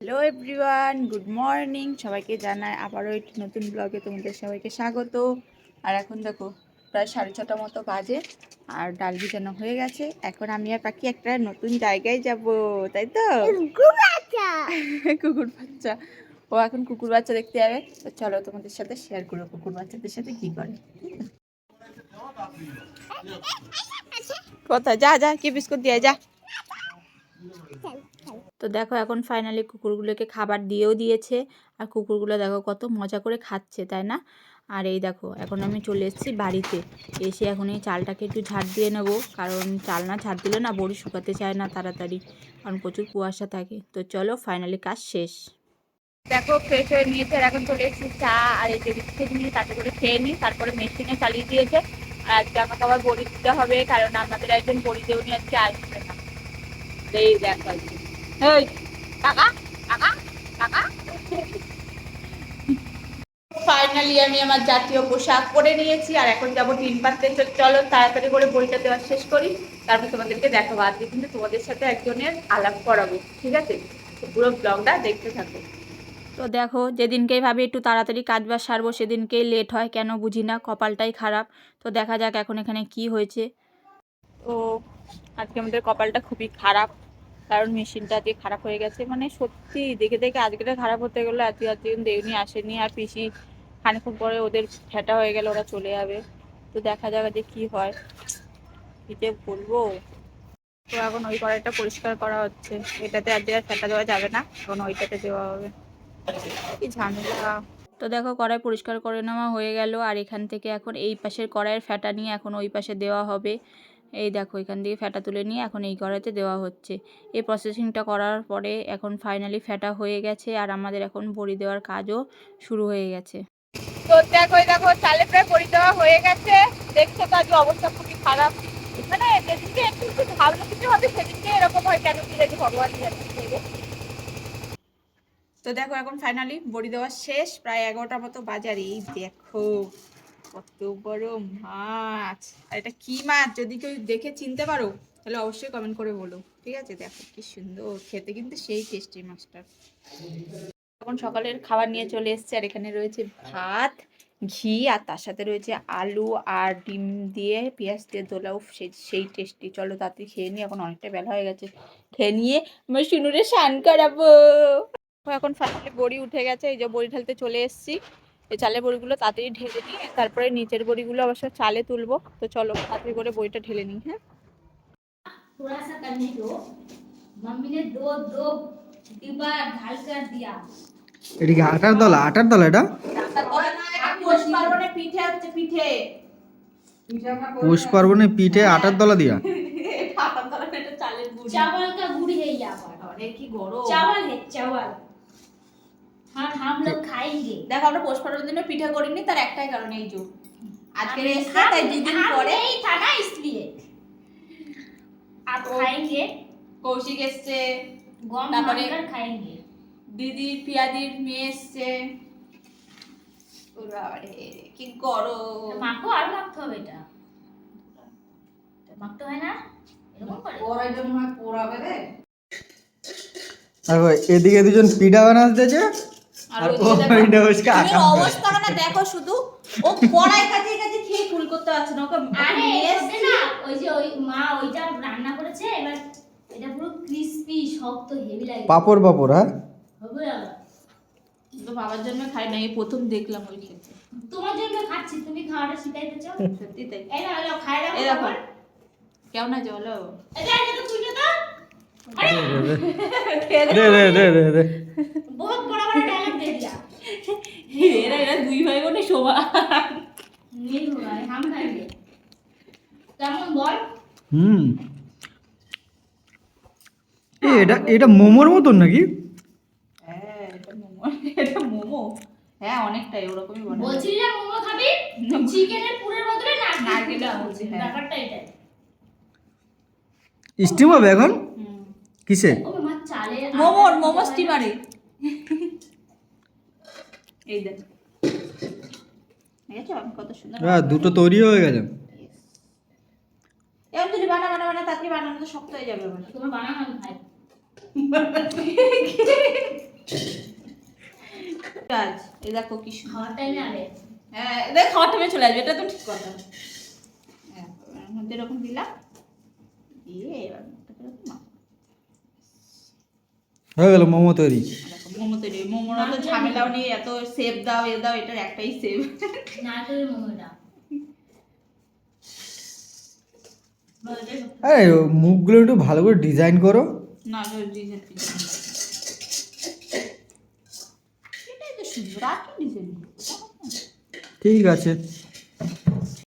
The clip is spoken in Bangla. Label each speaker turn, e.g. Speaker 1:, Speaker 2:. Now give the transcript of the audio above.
Speaker 1: Hello everyone, good morning. সবাইকে জানাই আবারও একটি নতুন ব্লগে তোমাদের সবাইকে স্বাগত। আর এখন দেখো প্রায় 6:30 মতো বাজে, আর ডাল ভিজানো হয়ে গেছে। এখন আমি আর পাখি একটা নতুন জায়গায় যাব, তাই তো? কুকুর বাচ্চা, ও এখন কুকুর বাচ্চা দেখতে যাবে। তো চলো তোমাদের সাথে শেয়ার করো কুকুর বাচ্চাদের সাথে কি করে। কোথায় যা যা, কি বিস্কুট দিয়ে যা। তো দেখো এখন ফাইনালি কুকুরগুলোকে খাবার দিয়েও দিয়েছে, আর কুকুরগুলো দেখো কত মজা করে খাচ্ছে, তাই না? আর এই দেখো এখন আমি চলে এসেছি বাড়িতে। এসে এখন এই চালটাকে একটু ঝাড় দিয়ে নেবো, কারণ চাল না ঝাড় দিলে না বড়ি শুকাতে চায় না তাড়াতাড়ি, কারণ প্রচুর কুয়াশা থাকে। তো চলো ফাইনালি কাজ শেষ। দেখো ফ্রেশ হয়ে নিয়েছে, আর এখন চলে এসেছি চা আর এই যে বিস্কুট নিয়ে তাতে করে খেয়ে নিই, তারপরে মেশিনে চালিয়ে দিয়েছে। আর আজকে আমাকে আবার বড়ি দিতে হবে, কারণ আমাদের একজন বড়ি দেও নিয়ে আজকে আসবে না। এই দেখো এই কাকা কাকা কাকা। ফাইনালি আমি আমার জাতীয় পোশাক পরে নিয়েছি, আর এখন যাবো টিন পাততে। চলো তাড়াতাড়ি করে বইটা দেওয়া শেষ করি, তারপর তোমাদেরকে দেখাবো। আজকে কিন্তু তোমাদের সাথে একজনের আলাপ করাবো, ঠিক আছে? তো পুরো ব্লগটা দেখতে থাকো। তো দেখো যেদিনকেই ভাবি একটু তাড়াতাড়ি কাজ বাজ সারবো সেদিনকেই লেট হয়, কেন বুঝি না, কপালটাই খারাপ। তো দেখা যাক এখন এখানে কি হয়েছে। তো আজকে আমাদের কপালটা খুবই খারাপ, কারণ মেশিনটা আজকে খারাপ হয়ে গেছে। মানে সত্যি দেখে দেখে আজকেটা খারাপ হতে গেলো, আজকে দেউনি আসেনি, আর পিসি খানিক্ষণ পরে ওদের ফেটা হয়ে গেল, ওরা চলে যাবে। তো দেখা যাবে যে কি হয়, কি যে বলবো। তো এখন ওই কড়াইটা পরিষ্কার করা হচ্ছে, এটাতে আর ফেটা দেওয়া যাবে না, এখন ওইটাতে দেওয়া হবে। কি ঝামেলা। তো দেখো কড়াই পরিষ্কার করে নেওয়া হয়ে গেল, আর এখান থেকে এখন এই পাশের কড়াইয়ের ফ্যাটা নিয়ে এখন ওই পাশে দেওয়া হবে। এই দেখো এখান থেকে ফ্যাটা তুলে নিয়ে এখন এই কড়াইতে দেওয়া হচ্ছে। এই প্রসেসিংটা করার পরে এখন ফাইনালি ফ্যাটা হয়ে গেছে, আর আমাদের এখন বড়ি দেওয়ার কাজও শুরু হয়ে গেছে। তো দেখো দেখো চালে প্রায় বড়ি দেওয়া হয়ে গেছে। দেখছো তো আজকে অবস্থা খুবই খারাপ, মানে যেদিনকে একটু একটু ভালো কিছু হবে সেদিনকে এরকম হয়, কেন কি জানি, ভগবান জানে। তো দেখো এখন ফাইনালি বড়ি দেওয়া শেষ, প্রায় 11টার মতো বাজার। এই দেখো কত বড় মাছ, আর এটা কি মাছ যদি কেউ দেখে চিনতে পারো তাহলে অবশ্যই কমেন্ট করে বলো, ঠিক আছে? দেখো কি সুন্দর খেতে, কিন্তু সেই টেস্টি মাছটা। এখন সকালের খাবার নিয়ে চলে এসেছে, আর এখানে রয়েছে ভাত, ঘি, আর তার সাথে রয়েছে আলু আর ডিম দিয়ে পেঁয়াজ দিয়ে দোলাও, সেই টেস্টি। চলো তাড়াতাড়ি খেয়ে নিই, এখন অনেকটা বেলা হয়ে গেছে। খেয়ে নিয়ে আমার শুনুরে স্নান করাবো। এখন ফাইনালি বড়ি উঠে গেছে, এই যে বড়ি ঢালতে চলে এসেছি। এই চালের বড়িগুলো তাড়াতাড়ি ঢেলে নিই, তারপরে নিচের বড়িগুলো অবশ্য চালে তুলবো। তো চলো তাড়াতাড়ি করে বড়িটা ঢেলে নিই। হ্যাঁ
Speaker 2: थोड़ा सा करने दो, मम्मी ने दो दो डिब्बा ढाल कर दिया।
Speaker 3: এটা কি আটার দলা এটা
Speaker 1: পৌষ পার্বণে পিঠে হচ্ছে, পিঠে
Speaker 3: পৌষ পার্বণে পিঠে আটার দলা দিয়া
Speaker 1: চালের গুড়ি।
Speaker 2: चावल का गुड़ है यहाँ पर,
Speaker 1: অনেক কি গরম।
Speaker 2: चावल है चावल। हाँ हम लोग खाएंगे।
Speaker 1: দেখো আমরা পৌষ পার্বণের দিনে পিঠে করিনি, তার একটাই কারণ এই যে আজকে এসছে,
Speaker 2: हम
Speaker 1: তাই দুদিন
Speaker 2: हम
Speaker 1: পরে।
Speaker 2: नहीं था ना इसलिए आप खाएंगे,
Speaker 1: কৌশিক এসছে,
Speaker 2: गम
Speaker 1: তারপরে
Speaker 2: मारकर खाएंगे।
Speaker 1: দিদি পিয়াদির মেয়ে এসছে। ওরে কি গরম।
Speaker 2: মাখো আর মাখতে হবে, এটা মাখতে হয় না, এরকম করে
Speaker 1: ওরাইটা মনে হয় পোড়াবে রে।
Speaker 3: দেখো এদিকে দুজন পিঠা বানাতেছে, আর ওইটা বসে আটা
Speaker 1: অবস্থাটা না দেখো, শুধু ও কড়াই কাছে কাছে খেয়ে ফুল করতে পারছে না। ওকে
Speaker 2: আরে
Speaker 1: নিয়ে
Speaker 2: ওটা
Speaker 1: এসছি।
Speaker 2: না, ওই যে ওই মা ওইটা রান্না করেছে, এবার এটা পুরো ক্রিস্পি শক্ত হেভি লাগে।
Speaker 3: পাপড় হ্যাঁ
Speaker 2: হবে আবার।
Speaker 1: তো বাবার জন্য খাই না, এই প্রথম দেখলাম ওই খেতে।
Speaker 2: তোমার জন্য খাচ্ছি, তুমি খাওয়াটা শিখাইতে চাও।
Speaker 1: সত্যি তাই।
Speaker 2: এই না হলো খাই
Speaker 1: এই
Speaker 2: রাখো
Speaker 1: দেখো
Speaker 2: আবার।
Speaker 1: কেমন আছে বলো।
Speaker 2: এটা এটা তুইটা তো
Speaker 3: দে
Speaker 2: বহুত বড় বড় ডায়লগ দে दिया।
Speaker 1: এরা এরা দুই ভাই বোনে সমান।
Speaker 2: नहीं होगा, हम खाएंगे। কেমন বল?
Speaker 3: এটা এটা মোমোর মতন নাকি?
Speaker 1: হ্যাঁ এটা মোমো, এটা মোমো। হ্যাঁ অনেকটাই ওরকমই বানায়।
Speaker 2: বলছিস না মোমো খাবি, চিকেনের পুরের বদলে
Speaker 1: নারকেল
Speaker 2: দাও।
Speaker 1: বলছি, হ্যাঁ।
Speaker 2: ব্যাপারটা এটাই।
Speaker 3: স্টিম হবে এখন কিসে?
Speaker 2: ও মামা চালে
Speaker 1: মোমো স্টিমারে। এই দেখ দেখেছো আমি কত সুন্দর।
Speaker 3: হ্যাঁ দুটো তৈরি হয়ে গেছে।
Speaker 1: এবার তুই বানা বানা বানা তাড়াতাড়ি বানানো তো শক্ত হয়ে যাবে।
Speaker 2: তোমার বানানো আমি খাই।
Speaker 1: কাজ এই দেখো কি সুন্দর।
Speaker 2: খাওয়ার টাইমে আরে
Speaker 1: হ্যাঁ দেখ খাওয়ার টাইমে চলে আসবে, এটা তো ঠিক কথা। হ্যাঁ এর মধ্যে এরকম দিলাম দিয়ে এবার মুখটা এরকম মাখো।
Speaker 3: হয়ে গেল মোমো তৈরি।
Speaker 1: দেখো মোমো তৈরি, মোমোর তো ঝামেলাও নেই, এত সেভ দাও এ দাও, এটার একটাই সেভ।
Speaker 2: নারকেলের মোমোটা
Speaker 3: আরে মুখগুলো একটু ভালো করে ডিজাইন করো।
Speaker 1: না ডিজাইন এটাই তো সুন্দর, আর কি ডিজাইন?
Speaker 3: ঠিক আছে।